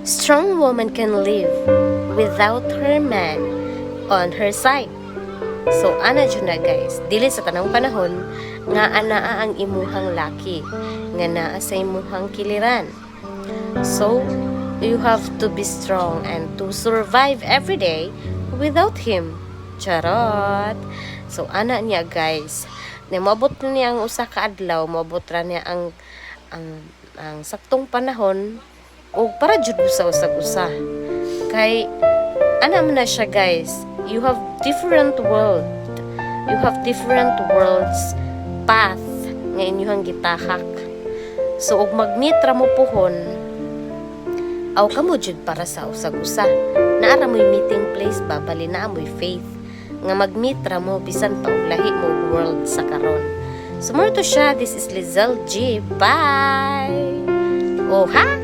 Strong woman can live without her man on her side. So, ana dyan na guys, dili sa tanang panahon, nga anaa ang imuhang laki, nga naa sa imuhang kiliran. So, you have to be strong and to survive every day without him. Charot! So, ana niya guys, na mabot na niya ang usa ka adlaw, mabot ra niya ang saktong panahon, o para jud sa usag-usa. Kay, ana man na siya guys, you have different world. You have different worlds path nga inyong gitahak. So, og mag-meet ra mo pohon, aw kamo jud para sa usag-usa. Naara mo'y meeting place ba, bali na mo'y faith. Nga mag-meet ra mo, bisan pa og lahi mo world sa karon. So, more to siya, this is Lizelle G. Bye! Oh, ha?